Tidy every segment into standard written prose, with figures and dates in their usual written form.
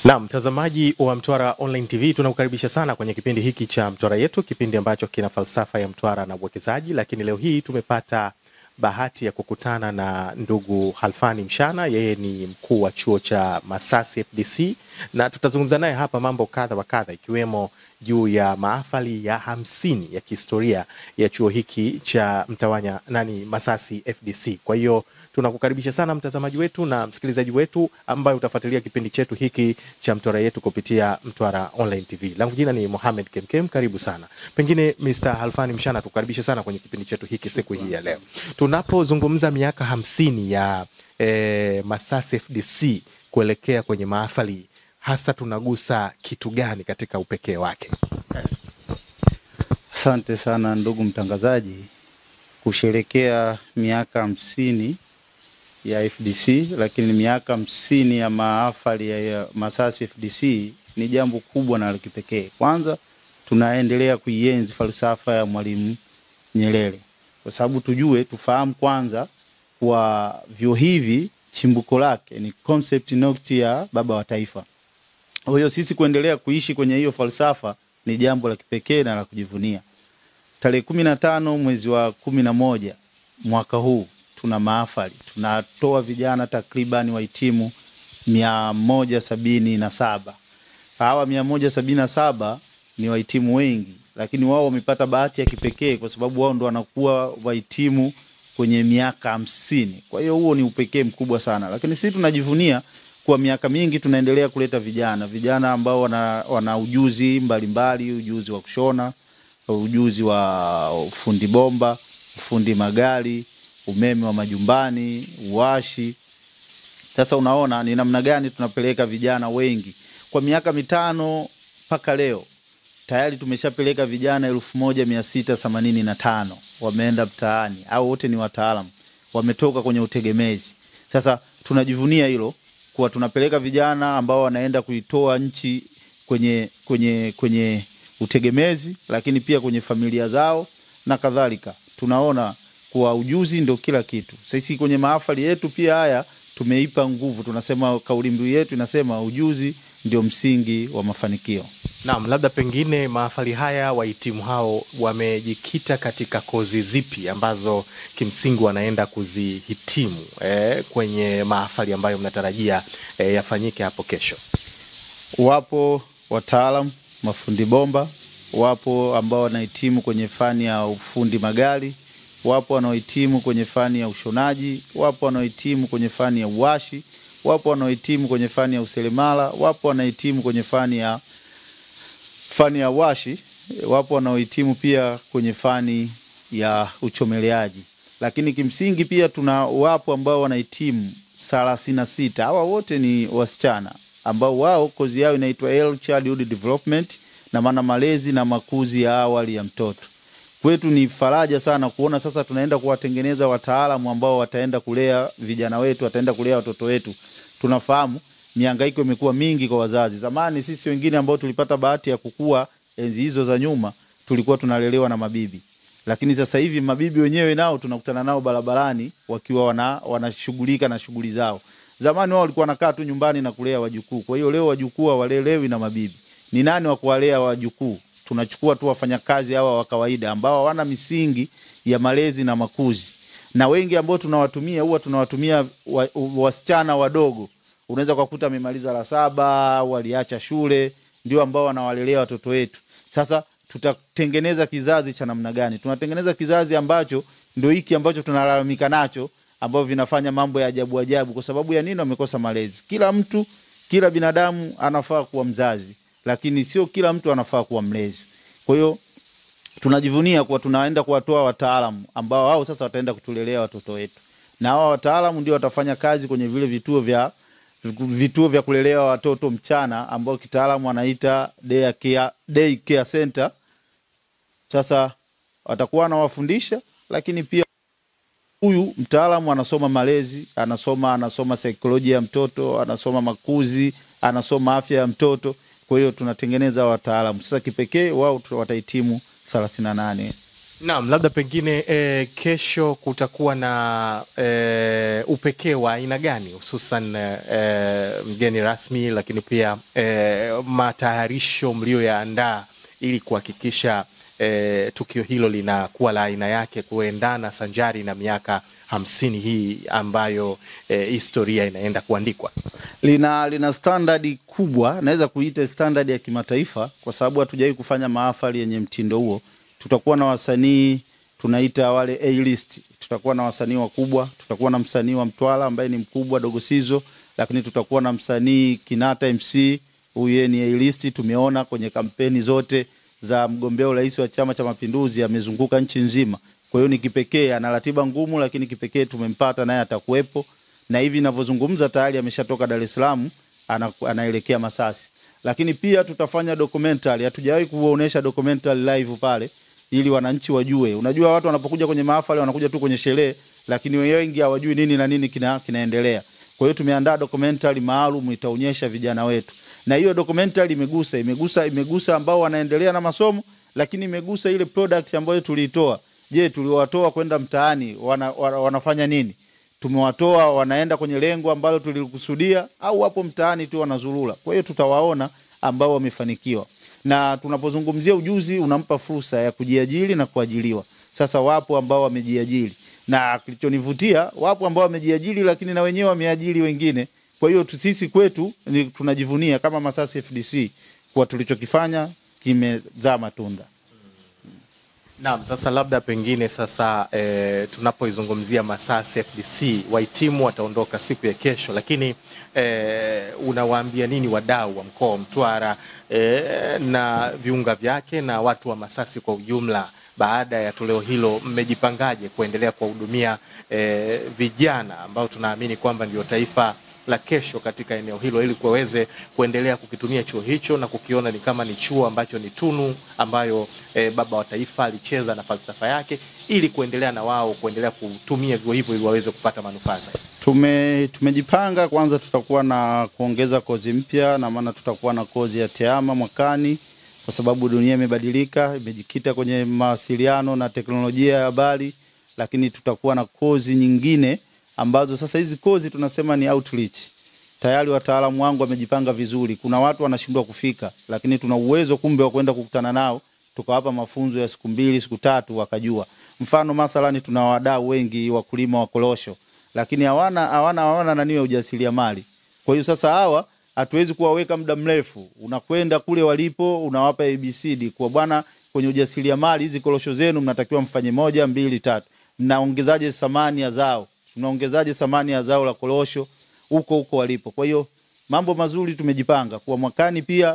Na mtazamaji wa Mtwara Online TV, tunakukaribisha sana kwenye kipindi hiki cha Mtwara Yetu, kipindi ambacho kina falsafa ya Mtwara na uwekezaji. Lakini leo hii tumepata bahati ya kukutana na ndugu Halfani Mshana. Yeye ni mkuu wa chuo cha Masasi FDC, na tutazungumza naye hapa mambo kadha wa kadha, ikiwemo juu ya mahafali ya 50 ya kihistoria ya chuo hiki cha Masasi FDC. Kwa hiyo tunakukaribisha sana mtazamaji wetu na msikilizaji wetu ambaye utafuatilia kipindi chetu hiki cha Mtwara Yetu kupitia Mtwara Online TV. Langu jina ni Mohamed Kemkem, karibu sana. Pengine Mr. Halfani Mshana, tukaribishe sana kwenye kipindi chetu hiki siku hii ya leo. Tunapozungumza miaka 50 ya Masasi FDC kuelekea kwenye mahafali, hasa tunagusa kitu gani katika upekee wake? Asante sana ndugu mtangazaji. Kusherekea miaka 50 ya FDC, lakini miaka 50 ya mahafali ya Masasi FDC ni jambo kubwa na la kipekee. Kwanza tunaendelea kuienzi falsafa ya Mwalimu Nyerere, kwa sababu tufahamu kwanza kwa vyuo hivi chimbuko lake ni concept note ya baba wa taifa. Kwa hiyo sisi kuendelea kuishi kwenye hiyo falsafa ni jambo la kipekee na la kujivunia. Tarehe 15 mwezi wa 11 mwaka huu tuna mahafali. Tunatoa vijana takriban wahitimu 177. Hawa 177 ni wahitimu wengi, lakini wao wamepata bahati ya kipekee kwa sababu wao ndo wanakuwa wahitimu kwenye miaka 50. Kwa hiyo huo ni upekee mkubwa sana. Lakini sisi tunajivunia kwa miaka mingi tunaendelea kuleta vijana ambao wana ujuzi mbalimbali, ujuzi wa kushona, ujuzi wa ufundi bomba, ufundi magari, umeme wa majumbani, uwashi. Sasa unaona ni namna gani tunapeleka vijana wengi. Kwa miaka 5 mpaka leo tayari tumeshapeleka vijana 1685 wameenda mtaani, au wote ni wataalamu, wametoka kwenye utegemezi. Sasa tunajivunia hilo kwa tunapeleka vijana ambao wanaenda kuitoa nchi kwenye utegemezi, lakini pia kwenye familia zao na kadhalika. Tunaona kwa ujuzi ndio kila kitu. Sisi kwenye mahafali yetu pia haya tumeipa nguvu. Tunasema kauli mbiu yetu inasema ujuzi ndio msingi wa mafanikio. Naam, labda pengine mahafali haya wahitimu hao wamejikita katika kozi zipi ambazo kimsingi wanaenda kuzihitimu kwenye mahafali ambayo mnatarajia yafanyike hapo kesho? Wapo wataalamu mafundi bomba, wapo ambao wanahitimu kwenye fani ya ufundi magari, wapo wanaohitimu kwenye fani ya ushonaji, wapo wanaohitimu kwenye fani ya uwashi, wapo wanaohitimu kwenye fani ya useremala, wapo wanaohitimu kwenye fani ya washi, wapo wanaohitimu pia kwenye fani ya uchomeleaji. Lakini kimsingi pia wapo ambao wanahitimu 36. Hawa wote ni wasichana ambao wao kozi yao inaitwa Early Childhood Development, na maana malezi na makuzi ya awali ya mtoto. Kwetu ni faraja sana kuona sasa tunaenda kuwatengeneza wataalamu ambao wataenda kulea vijana wetu, wataenda kulea watoto wetu. Tunafahamu mihangaiko imekuwa mingi kwa wazazi. Zamani sisi wengine ambao tulipata bahati ya kukua enzi hizo za nyuma tulikuwa tunalelewa na mabibi. Lakini sasa hivi mabibi wenyewe nao tunakutana nao barabarani wakiwa wanashughulika na shughuli zao. Zamani wao walikuwa wanakaa tu nyumbani na kulea wajukuu. Kwa hiyo leo wajukuu walelewi na mabibi. Ni nani wa kuwalea wajukuu? Tunachukua tu wafanyakazi hawa wa kawaida ambao hawana misingi ya malezi na makuzi. Na wengi ambao tunawatumia wasichana wadogo. Unaweza kukuta amemaliza la 7, waliacha shule, ndio ambao wanawalelea watoto wetu. Sasa tutatengeneza kizazi cha namna gani? Tunatengeneza kizazi ambacho ndio hiki ambacho tunalalamika nacho, ambao vinafanya mambo ya ajabu kwa sababu ya nini? Wamekosa malezi. Kila binadamu anafaa kuwa mzazi, lakini sio kila mtu anafaa kuwa mlezi. Kwa hiyo tunajivunia kwa tunaenda kuwatoa wataalamu ambao wao sasa wataenda kutulelea watoto wetu. Na hao wataalamu ndio watafanya kazi kwenye vile vituo vya kulelea watoto mchana ambao kitaalamu wanaita day care center. Sasa watakuwa wanawafundisha, lakini pia huyu mtaalamu anasoma malezi, anasoma saikolojia ya mtoto, anasoma makuzi, anasoma afya ya mtoto. Kwa hiyo tunatengeneza wataalamu. Sasa kipekee wao watahitimu 38. Naam, labda pengine kesho kutakuwa na upekee wa aina gani, hususan mgeni rasmi, lakini pia matayarisho mlioyaandaa ili kuhakikisha tukio hilo linakuwa la aina yake, kuendana sanjari na miaka 50 hii ambayo historia inaenda kuandikwa? Lina standard kubwa, naweza kuita standard ya kimataifa, kwa sababu hatujawahi kufanya mahafali yenye mtindo huo. Tutakuwa na wasanii tunaita wale A-list. Tutakuwa na wasanii wakubwa, tutakuwa na msanii wa Mtwara ambaye ni mkubwa Dogo Sizzo, lakini tutakuwa na msanii Kinata MC, huyu ni A-list. Tumeona kwenye kampeni zote za mgombea urais wa Chama cha Mapinduzi, amezunguka nchi nzima. Kwa hiyo ni kipekee, ana ratiba ngumu, lakini kipekee tumempata naye atakuwepo. Na hivi ninavyozungumza tayari ameshatoka Dar es Salaam, anaelekea Masasi. Lakini pia tutafanya documentary. Hatujawahi kuonesha documentary live pale ili wananchi wajue. Unajua watu wanapokuja kwenye mahafali wanakuja tu kwenye sherehe, lakini wengi hawajui nini na nini kinaendelea. Kwa hiyo tumeandaa documentary maalum itaonyesha vijana wetu. Na hiyo documentary imegusa ambao wanaendelea na masomo, lakini imegusa ile product ambayo tuliitoa. Je, tuliwatoa kwenda mtaani wanafanya nini? Tumewatoa wanaenda kwenye lengo ambalo tulikusudia, au wapo mtaani tu wanazurura? Kwa hiyo tutawaona ambao wamefanikiwa. Na tunapozungumzia ujuzi, unampa fursa ya kujiajiri na kuajiriwa. Sasa wapo ambao wamejiajiri, na kilichonivutia wapo ambao wamejiajiri lakini na wenyewe wameajiri wengine. Kwa hiyo sisi kwetu tunajivunia kama Masasi FDC kwa tulichokifanya kimezaa matunda. Naam, sasa labda pengine sasa tunapoizungumzia Masasi FDC, wahitimu wataondoka siku ya kesho, lakini unawaambia nini wadau wa mkoa wa Mtwara na viunga vyake na watu wa Masasi kwa ujumla? Baada ya toleo hilo, mmejipangaje kuendelea kuwahudumia vijana ambao tunaamini kwamba ndio taifa la kesho katika eneo hilo, ili kuweze kuendelea kukitumia chuo hicho na kukiona ni kama ni chuo ambacho ni tunu ambayo baba wa taifa alicheza na falsafa yake, ili kuendelea na wao kuendelea kutumia vyuo hivyo ili waweze kupata manufaa zaidi? Tumejipanga. Kwanza tutakuwa na kuongeza kozi mpya, na maana tutakuwa na kozi ya tehama mwakani, kwa sababu dunia imebadilika, imejikita kwenye mawasiliano na teknolojia ya habari. Lakini tutakuwa na kozi nyingine ambazo sasa hizi kozi tunasema ni outreach. Tayari wataalamu wangu wamejipanga vizuri. Kuna watu wanashindwa kufika, lakini tuna uwezo kumbe wa kwenda kukutana nao, tukawapa mafunzo ya siku 2 siku 3 wakajua. Mfano mathalani, tuna wadau wengi wakulima wa korosho, lakini hawana nani ya ujasiriamali. Kwa hiyo sasa hawa hatuwezi kuwaweka muda mrefu. Unakwenda kule walipo, unawapa ABCD kwa bwana, kwenye ujasiriamali hizi korosho zenu mnatakiwa mfanye 1 2 3. Mnaongezaje thamani ya zao? Tunaongezaje thamani ya zao la korosho huko walipo? Kwa hiyo mambo mazuri tumejipanga. Kwa mwakani pia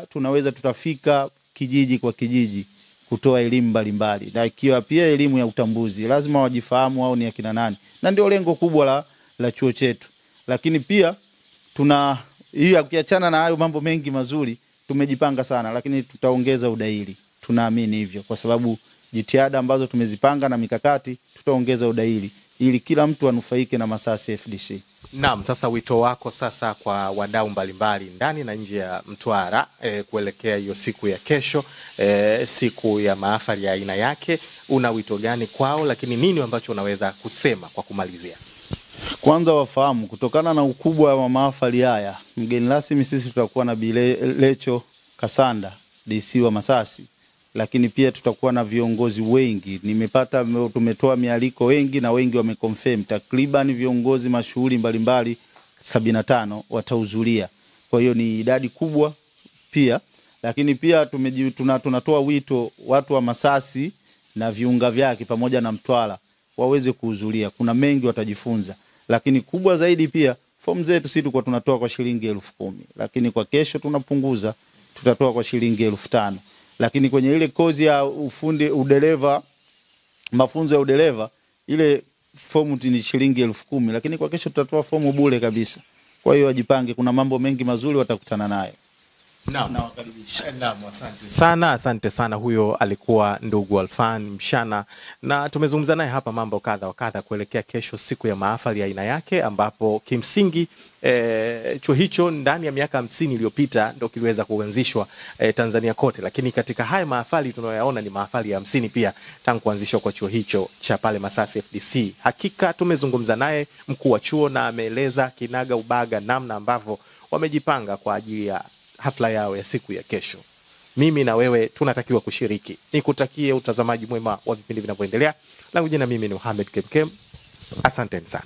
tutafika kijiji kwa kijiji kutoa elimu mbalimbali, na ikiwa pia elimu ya utambuzi. Lazima wajifahamu wao ni akina nani, na ndio lengo kubwa la chuo chetu. Lakini pia ukiachana na hayo mambo mengi mazuri, tumejipanga sana, lakini tutaongeza udahili. Tunaamini hivyo kwa sababu jitihada ambazo tumezipanga na mikakati, tutaongeza udahili ili kila mtu anufaike na Masasi FDC. Naam, sasa wito wako sasa kwa wadau mbalimbali ndani na nje ya Mtwara kuelekea hiyo siku ya kesho, siku ya mahafali ya aina yake, una wito gani kwao, lakini nini ambacho unaweza kusema kwa kumalizia? Kwanza wafahamu kutokana na ukubwa wa mahafali haya, mgeni rasmi sisi tutakuwa na Lecho Kasanda, DC wa Masasi. Lakini pia tutakuwa na viongozi wengi. Tumetoa mialiko wengi na wengi wameconfirm. Takriban viongozi mashuhuri mbalimbali 75 watahudhuria. Kwa hiyo ni idadi kubwa pia. Lakini pia tunatoa wito watu wa Masasi na viunga vyake pamoja na Mtwara waweze kuhudhuria. Kuna mengi watajifunza. Lakini kubwa zaidi pia, fomu zetu sisi tunatoa kwa shilingi 10,000. Lakini kwa kesho tunapunguza, tutatoa kwa shilingi 5,000. Lakini kwenye ile kozi ya ufundi udereva, mafunzo ya udereva, ile fomu ni shilingi 10,000, lakini kwa kesho tutatoa fomu bure kabisa. Kwa hiyo wajipange, kuna mambo mengi mazuri watakutana nayo. Asante sana. Huyo alikuwa ndugu Alfan Mshana, na tumezungumza naye hapa mambo kadha wa kadha kuelekea kesho, siku ya mahafali ya aina yake, ambapo kimsingi chuo hicho ndani ya miaka 50 iliyopita ndo kiliweza kuanzishwa Tanzania kote, lakini katika haya mahafali tunayoyaona ni mahafali ya 50 pia tangu kuanzishwa kwa chuo hicho cha pale Masasi FDC. Hakika tumezungumza naye mkuu wa chuo na ameeleza kinaga ubaga namna ambavyo wamejipanga kwa ajili ya hafla yao ya siku ya kesho. Mimi na wewe tunatakiwa kushiriki. Nikutakie utazamaji mwema wa vipindi vinavyoendelea. Langu jina mimi ni Mohamed Kemkem. Asanteni sana.